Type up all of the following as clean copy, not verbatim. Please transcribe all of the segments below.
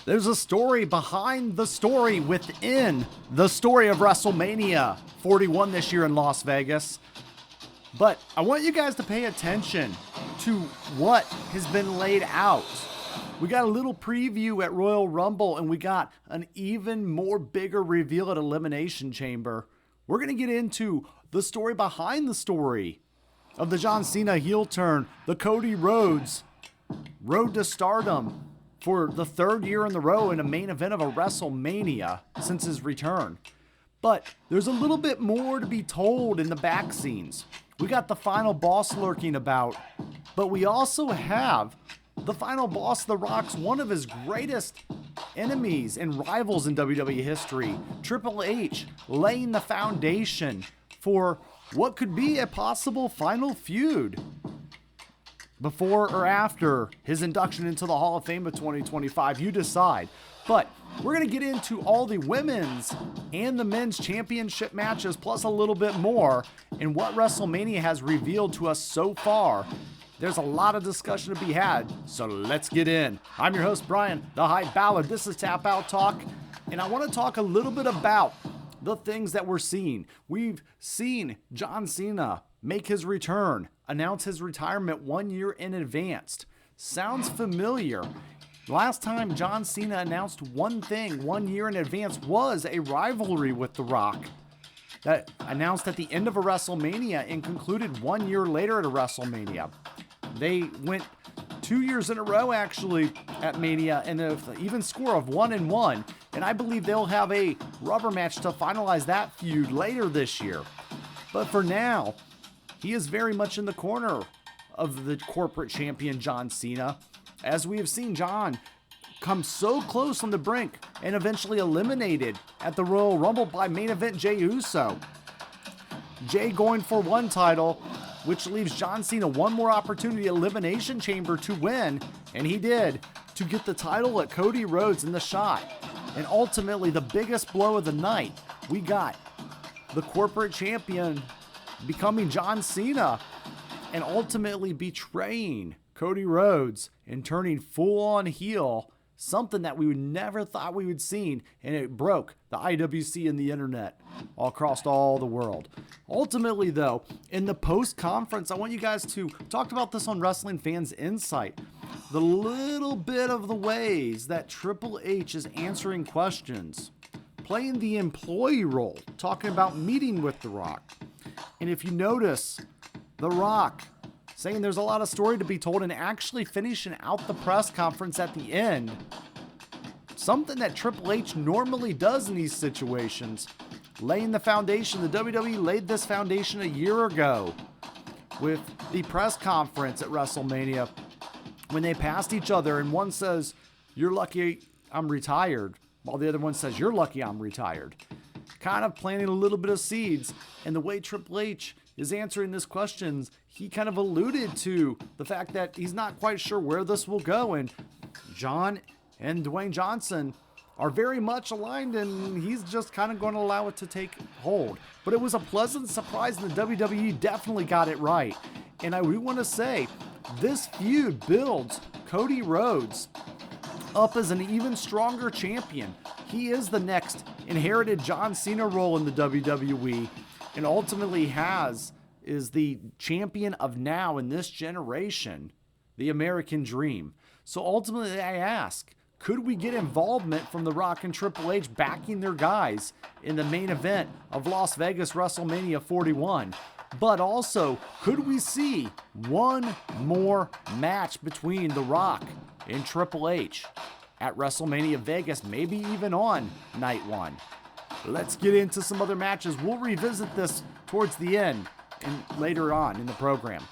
There's a story behind the story within the story of WrestleMania 41 this year in Las Vegas. But I want you guys to pay attention to what has been laid out. We got a little preview at Royal Rumble, and we got an even more bigger reveal at Elimination Chamber. We're going to get into the story behind the story of the John Cena heel turn, the Cody Rhodes road to stardom for the third year in a row in a main event of a WrestleMania since his return. But there's a little bit more to be told in the back scenes. We got the final boss lurking about, but we also have the final boss, The Rock's one of his greatest enemies and rivals in WWE history, Triple H, laying the foundation for what could be a possible final feud before or after his induction into the Hall of Fame of 2025. You decide. But we're going to get into all the women's and the men's championship matches, plus a little bit more, and what WrestleMania has revealed to us so far. There's a lot of discussion to be had, so let's get in. I'm your host, Bryan, the Hype Ballard. This is Tap Out Talk, and I want to talk a little bit about the things that we're seeing. We've seen John Cena make his return, announce his retirement 1 year in advance. Sounds familiar. Last time John Cena announced one thing 1 year in advance was a rivalry with The Rock that announced at the end of a WrestleMania and concluded 1 year later at a WrestleMania. They went 2 years in a row actually at Mania and an even score of 1-1, and I believe they'll have a rubber match to finalize that feud later this year. But for now, he is very much in the corner of the corporate champion John Cena, as we have seen John come so close on the brink and eventually eliminated at the Royal Rumble by main event Jey Uso. Jey going for one title, which leaves John Cena one more opportunity at Elimination Chamber to win, and he did, to get the title at Cody Rhodes in the shot. And ultimately, the biggest blow of the night, we got the corporate champion becoming John Cena and ultimately betraying Cody Rhodes and turning full on heel, something that we would never thought we would see, and it broke the IWC and the internet all across all the world. Ultimately though, in the post-conference, I want you guys to talk about this on Wrestling Fans Insight, the little bit of the ways that Triple H is answering questions, playing the employee role, talking about meeting with The Rock. And if you notice, The Rock saying there's a lot of story to be told and actually finishing out the press conference at the end. Something that Triple H normally does in these situations. Laying the foundation. The WWE laid this foundation a year ago with the press conference at WrestleMania when they passed each other and one says, "You're lucky I'm retired," while the other one says, "You're lucky I'm retired." Kind of planting a little bit of seeds, and the way Triple H is answering these questions, he kind of alluded to the fact that he's not quite sure where this will go, and John and Dwayne Johnson are very much aligned, and he's just kind of going to allow it to take hold. But it was a pleasant surprise, and the WWE definitely got it right. And I do want to say, this feud builds Cody Rhodes up as an even stronger champion. He is the next inherited John Cena role in the WWE, and ultimately is the champion of now in this generation, the American Dream. So ultimately I ask, could we get involvement from The Rock and Triple H backing their guys in the main event of Las Vegas WrestleMania 41? But also, could we see one more match between The Rock and Triple H at WrestleMania Vegas, maybe even on night one? Let's get into some other matches. We'll revisit this towards the end and later on in the program.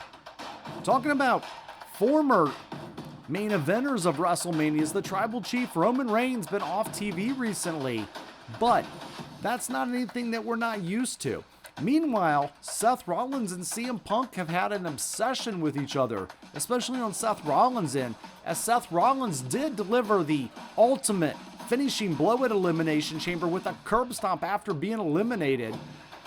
Talking about former main eventers of WrestleMania, the Tribal Chief Roman Reigns been off TV recently, but that's not anything that we're not used to. Meanwhile, Seth Rollins and CM Punk have had an obsession with each other, especially on Seth Rollins' end, as Seth Rollins did deliver the ultimate finishing blow at Elimination Chamber with a curb stomp after being eliminated,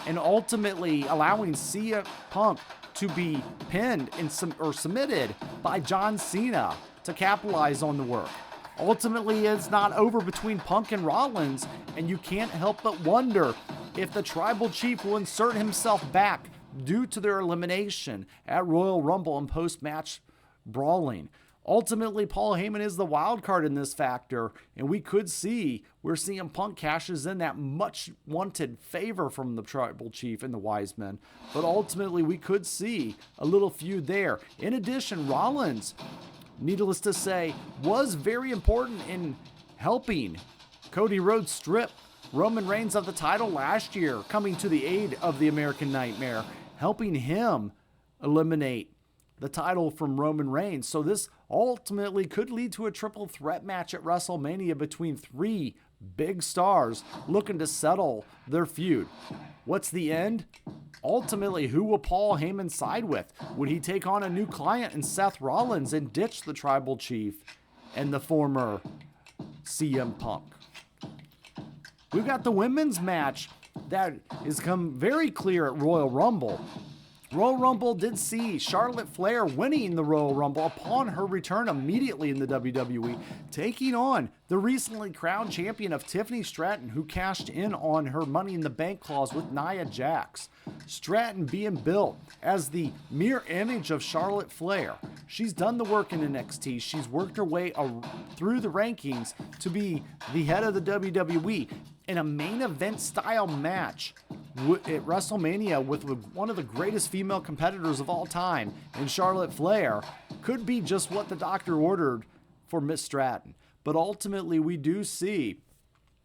and ultimately allowing CM Punk to be pinned and submitted by John Cena to capitalize on the work. ultimately it's not over between Punk and Rollins, and you can't help but wonder if the Tribal Chief will insert himself back due to their elimination at Royal Rumble and post-match brawling. Ultimately, Paul Heyman is the wild card in this factor, and we could see where CM Punk cashes in that much-wanted favor from the Tribal Chief and the Wise Men. But ultimately, we could see a little feud there. In addition, Rollins, needless to say, was very important in helping Cody Rhodes strip Roman Reigns of the title last year, coming to the aid of the American Nightmare, helping him eliminate the title from Roman Reigns. So this ultimately could lead to a triple threat match at WrestleMania between three big stars looking to settle their feud. What's the end? Ultimately, who will Paul Heyman side with? Would he take on a new client in Seth Rollins and ditch the Tribal Chief and the former CM Punk? We've got the women's match that has come very clear at Royal Rumble. Royal Rumble did see Charlotte Flair winning the Royal Rumble upon her return immediately in the WWE, taking on the recently crowned champion of Tiffany Stratton, who cashed in on her Money in the Bank clause with Nia Jax. Stratton being built as the mirror image of Charlotte Flair. She's done the work in NXT. She's worked her way through the rankings to be the head of the WWE in a main event style match at WrestleMania with one of the greatest female competitors of all time, and Charlotte Flair could be just what the doctor ordered for Miss Stratton. But ultimately, we do see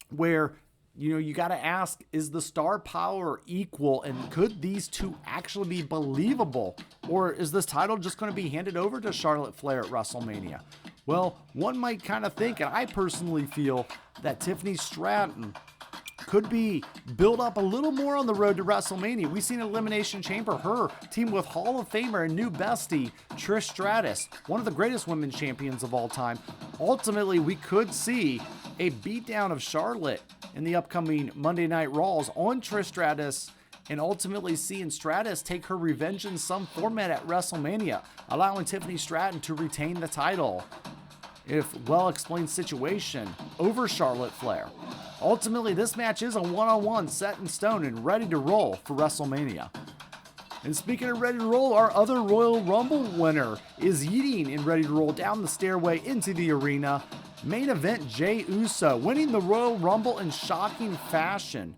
where, you got to ask, is the star power equal, and could these two actually be believable? Or is this title just going to be handed over to Charlotte Flair at WrestleMania? Well, one might kind of think, and I personally feel, that Tiffany Stratton could be built up a little more on the road to WrestleMania. We've seen Elimination Chamber, her team with Hall of Famer and new bestie Trish Stratus, one of the greatest women's champions of all time. Ultimately, we could see a beatdown of Charlotte in the upcoming Monday Night Raws on Trish Stratus, and ultimately seeing Stratus take her revenge in some format at WrestleMania, allowing Tiffany Stratton to retain the title, if well-explained situation, over Charlotte Flair. Ultimately, this match is a one-on-one set in stone and ready to roll for WrestleMania. And speaking of ready to roll, our other Royal Rumble winner is yeeting and ready to roll down the stairway into the arena. Main event, Jey Uso winning the Royal Rumble in shocking fashion,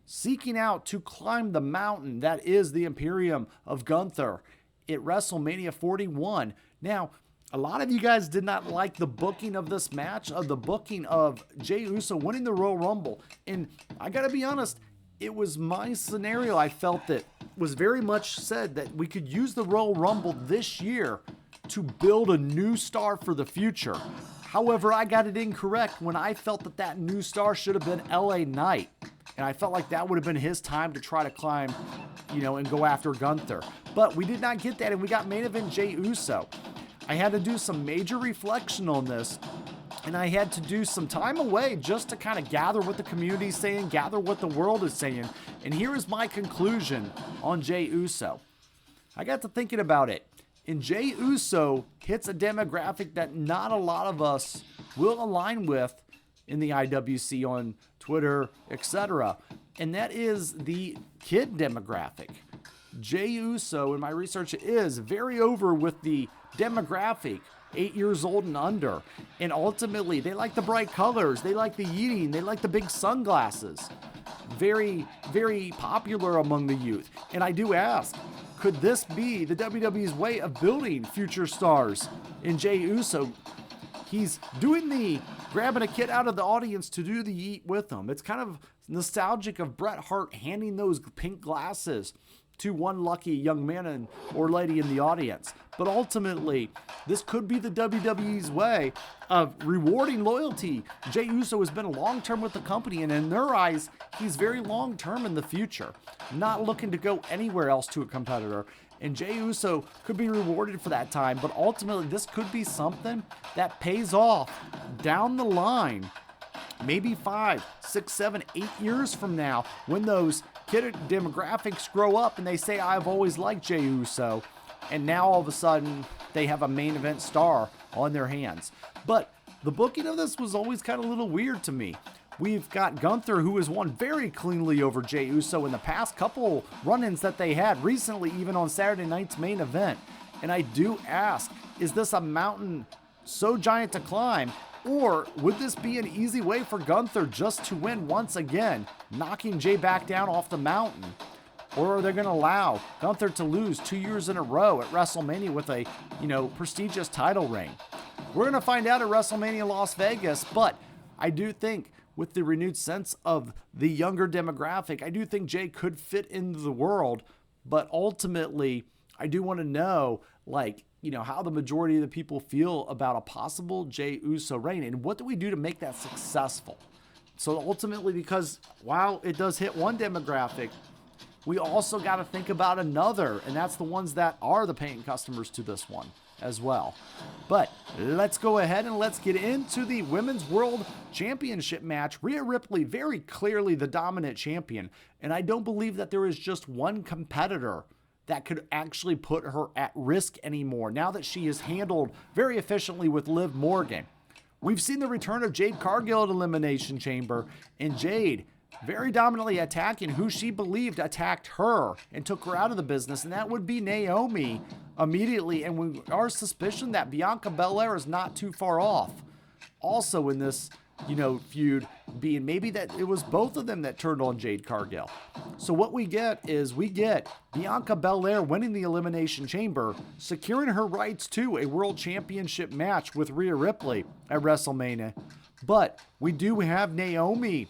seeking out to climb the mountain that is the Imperium of Gunther at WrestleMania 41. Now, a lot of you guys did not like the booking of this match, of the booking of Jey Uso winning the Royal Rumble. And I gotta be honest, it was my scenario. I felt that was very much said that we could use the Royal Rumble this year to build a new star for the future. However, I got it incorrect when I felt that that new star should have been LA Knight. And I felt like that would have been his time to try to climb, and go after Gunther. But we did not get that, and we got main event Jey Uso. I had to do some major reflection on this, and I had to do some time away just to kind of gather what the community is saying, gather what the world is saying. And here is my conclusion on Jey Uso. I got to thinking about it, and Jey Uso hits a demographic that not a lot of us will align with in the IWC on Twitter, etc. And that is the kid demographic. Jey Uso, in my research, is very over with the demographic 8 years old and under, and ultimately they like the bright colors, they like the yeeting, they like the big sunglasses. Very, very popular among the youth. And I do ask, could this be the WWE's way of building future stars in Jey Uso? He's doing the grabbing a kid out of the audience to do the yeet with them. It's kind of nostalgic of Bret Hart handing those pink glasses to one lucky young man or lady in the audience. But ultimately, this could be the WWE's way of rewarding loyalty. Jey Uso has been long-term with the company, and in their eyes, he's very long-term in the future, not looking to go anywhere else to a competitor. And Jey Uso could be rewarded for that time, but ultimately, this could be something that pays off down the line, maybe 5, 6, 7, 8 years from now, when those kid demographics grow up and they say, I've always liked Jey Uso, and now all of a sudden they have a main event star on their hands. But the booking of this was always kind of a little weird to me. We've got Gunther, who has won very cleanly over Jey Uso in the past couple run-ins that they had, recently even on Saturday night's main event. And I do ask, is this a mountain so giant to climb, or would this be an easy way for Gunther just to win once again, knocking Jey back down off the mountain? Or are they going to allow Gunther to lose 2 years in a row at WrestleMania with a, prestigious title reign? We're going to find out at WrestleMania Las Vegas, but I do think with the renewed sense of the younger demographic, I do think Jey could fit into the world, but ultimately, I do want to know, how the majority of the people feel about a possible Jey Uso reign, and what do we do to make that successful? So ultimately, because while it does hit one demographic, we also got to think about another, and that's the ones that are the paying customers to this one as well. But let's go ahead and let's get into the Women's World Championship match. Rhea Ripley, very clearly the dominant champion, and I don't believe that there is just one competitor that could actually put her at risk anymore now that she is handled very efficiently with Liv Morgan. We've seen the return of Jade Cargill at Elimination Chamber, and Jade very dominantly attacking who she believed attacked her and took her out of the business, and that would be Naomi immediately. And our suspicion that Bianca Belair is not too far off. Also in this, feud being maybe that it was both of them that turned on Jade Cargill. So what we get Bianca Belair winning the Elimination Chamber, securing her rights to a World Championship match with Rhea Ripley at WrestleMania. But we do have Naomi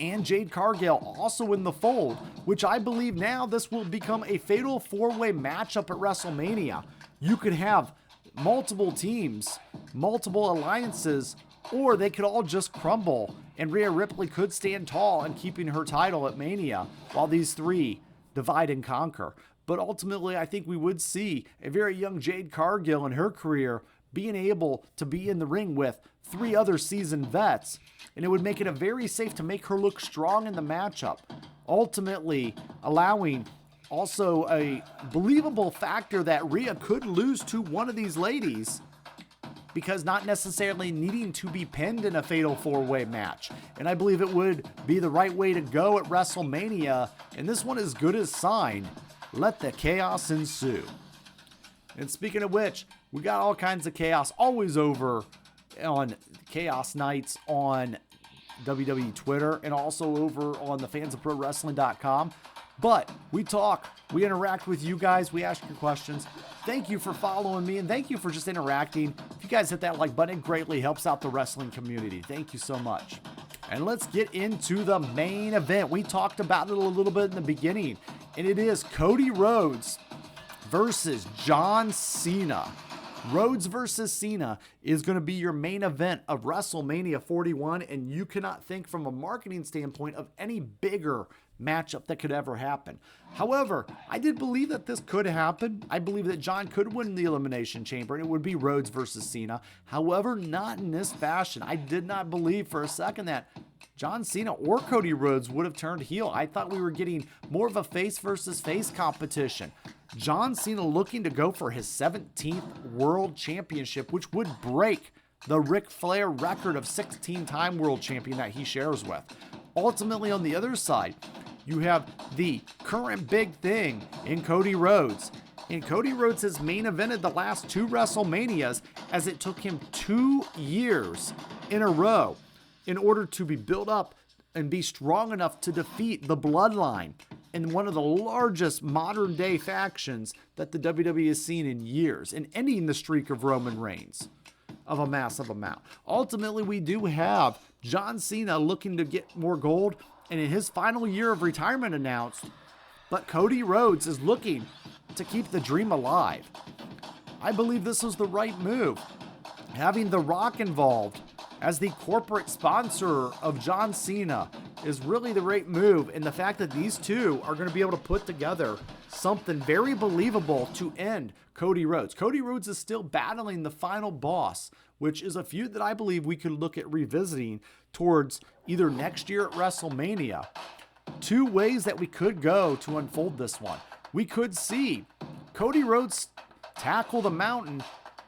and Jade Cargill also in the fold, which I believe now this will become a fatal four-way matchup at WrestleMania. You could have multiple teams, multiple alliances, or they could all just crumble, and Rhea Ripley could stand tall in keeping her title at Mania while these three divide and conquer. But ultimately, I think we would see a very young Jade Cargill in her career being able to be in the ring with three other seasoned vets, and it would make it a very safe to make her look strong in the matchup, ultimately allowing also a believable factor that Rhea could lose to one of these ladies, because not necessarily needing to be pinned in a fatal four-way match. And I believe it would be the right way to go at WrestleMania, and this one is good as signed. Let the chaos ensue. And speaking of which, we got all kinds of chaos always over on Chaos Nights on WWE Twitter, and also over on the fans of ProWrestling.com. But we talk, we interact with you guys, we ask your questions. Thank you for following me, and thank you for just interacting. If you guys hit that like button, it greatly helps out the wrestling community. Thank you so much. And let's get into the main event. We talked about it a little bit in the beginning, and it is Cody Rhodes versus John Cena. Rhodes versus Cena is going to be your main event of WrestleMania 41, and you cannot think from a marketing standpoint of any bigger matchup that could ever happen. However, I did believe that this could happen. I believe that John could win the Elimination Chamber, and it would be Rhodes versus Cena. However, not in this fashion. I did not believe for a second that John Cena or Cody Rhodes would have turned heel. I thought we were getting more of a face versus face competition. John Cena looking to go for his 17th World Championship, which would break the Ric Flair record of 16-time World Champion that he shares with. Ultimately, on the other side, you have the current big thing in Cody Rhodes. And Cody Rhodes has main evented the last two WrestleManias, as it took him 2 years in a row in order to be built up and be strong enough to defeat the Bloodline in one of the largest modern day factions that the WWE has seen in years, and ending the streak of Roman Reigns of a massive amount. Ultimately, we do have John Cena looking to get more gold, and in his final year of retirement announced, but Cody Rhodes is looking to keep the dream alive. I believe this was the right move. Having The Rock involved as the corporate sponsor of John Cena is really the right move, and the fact that these two are going to be able to put together something very believable to end Cody Rhodes. Cody Rhodes is still battling the final boss, which is a feud that I believe we could look at revisiting towards either next year at WrestleMania. Two ways that we could go to unfold this one. We could see Cody Rhodes tackle the mountain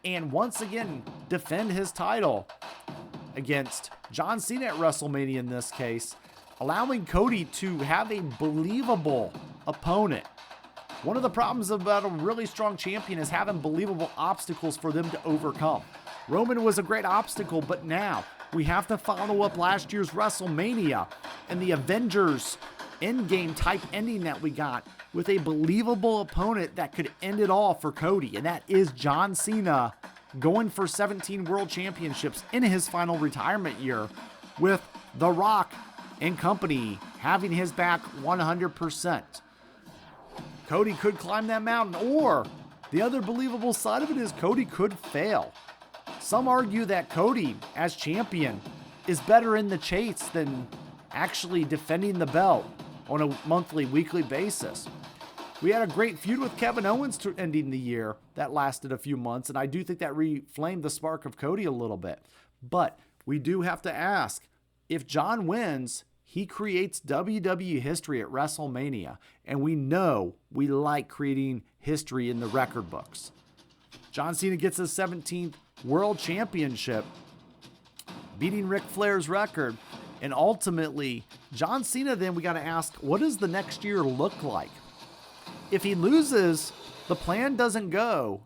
and once again defend his title against John Cena at WrestleMania in this case, allowing Cody to have a believable opponent. One of the problems about a really strong champion is having believable obstacles for them to overcome. Roman was a great obstacle, but now we have to follow up last year's WrestleMania and the Avengers Endgame type ending that we got with a believable opponent that could end it all for Cody, and that is John Cena going for 17 world championships in his final retirement year, with The Rock and company having his back 100%. Cody could climb that mountain, or the other believable side of it is Cody could fail. Some argue that Cody, as champion, is better in the chase than actually defending the belt on a monthly, weekly basis. We had a great feud with Kevin Owens ending the year that lasted a few months, and I do think that reflamed the spark of Cody a little bit. But we do have to ask, if John wins, he creates WWE history at WrestleMania, and we know we like creating history in the record books. John Cena gets his 17th World Championship, beating Ric Flair's record, and ultimately, John Cena, then we got to ask, what does the next year look like? If he loses, the plan doesn't go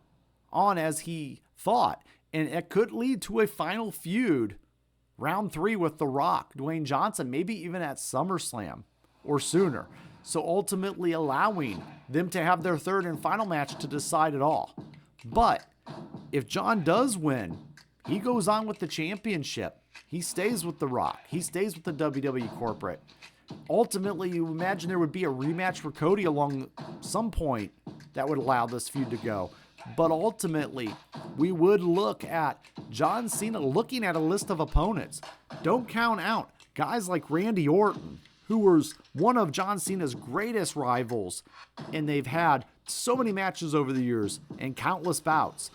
on as he thought, and it could lead to a final feud, round 3 with The Rock, Dwayne Johnson, maybe even at SummerSlam or sooner. So ultimately allowing them to have their third and final match to decide it all. But if John does win, he goes on with the championship. He stays with The Rock. He stays with the WWE corporate. Ultimately, you imagine there would be a rematch for Cody along some point that would allow this feud to go. But ultimately, we would look at John Cena looking at a list of opponents. Don't count out guys like Randy Orton, who was one of John Cena's greatest rivals, and they've had so many matches over the years and countless bouts.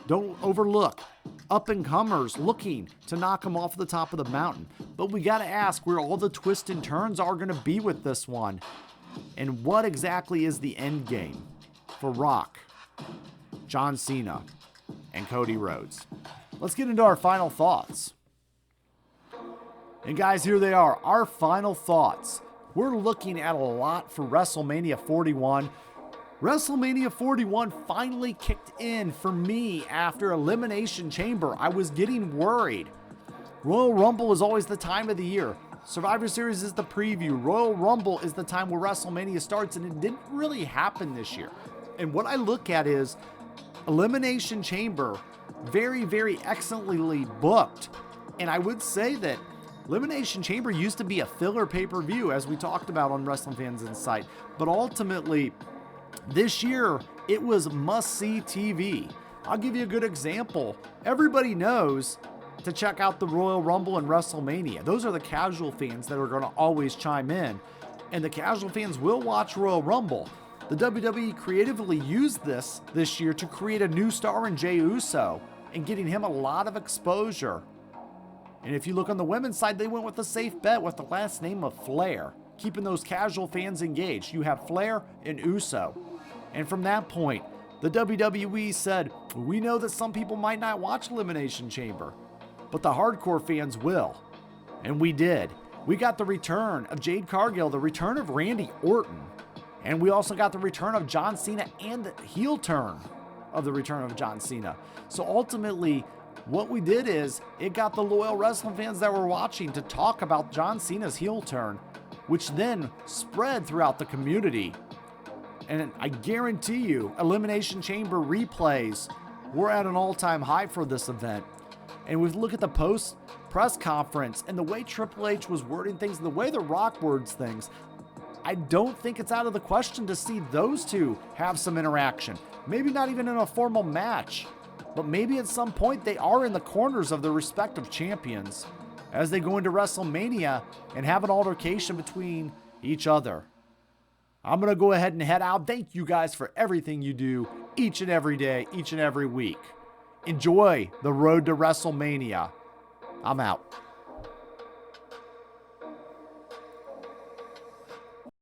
Don't overlook up-and-comers looking to knock him off the top of the mountain. But we got to ask where all the twists and turns are going to be with this one. And what exactly is the end game for Rock, John Cena, and Cody Rhodes? Let's get into our final thoughts. And guys, here they are, our final thoughts. We're looking at a lot for WrestleMania 41. WrestleMania 41 finally kicked in for me after Elimination Chamber. I was getting worried. Royal Rumble is always the time of the year. Survivor Series is the preview. Royal Rumble is the time where WrestleMania starts, and it didn't really happen this year. And what I look at is Elimination Chamber, very, very excellently booked. And I would say that Elimination Chamber used to be a filler pay-per-view, as we talked about on Wrestling Fans Insight. But ultimately, this year, it was must-see TV. I'll give you a good example. Everybody knows to check out the Royal Rumble and WrestleMania. Those are the casual fans that are going to always chime in. And the casual fans will watch Royal Rumble. The WWE creatively used this year to create a new star in Jey Uso and getting him a lot of exposure. And if you look on the women's side, they went with a safe bet with the last name of Flair, keeping those casual fans engaged. You have Flair and Uso. And from that point, the WWE said, we know that some people might not watch Elimination Chamber, but the hardcore fans will. And we did. We got the return of Jade Cargill, the return of Randy Orton, and we also got the return of John Cena and the heel turn of the return of John Cena. So ultimately, what we did is it got the loyal wrestling fans that were watching to talk about John Cena's heel turn, which then spread throughout the community. And I guarantee you, Elimination Chamber replays were at an all-time high for this event. And we look at the post-press conference and the way Triple H was wording things and the way The Rock words things, I don't think it's out of the question to see those two have some interaction. Maybe not even in a formal match, but maybe at some point they are in the corners of their respective champions as they go into WrestleMania and have an altercation between each other. I'm going to go ahead and head out. Thank you guys for everything you do each and every day, each and every week. Enjoy the road to WrestleMania. I'm out.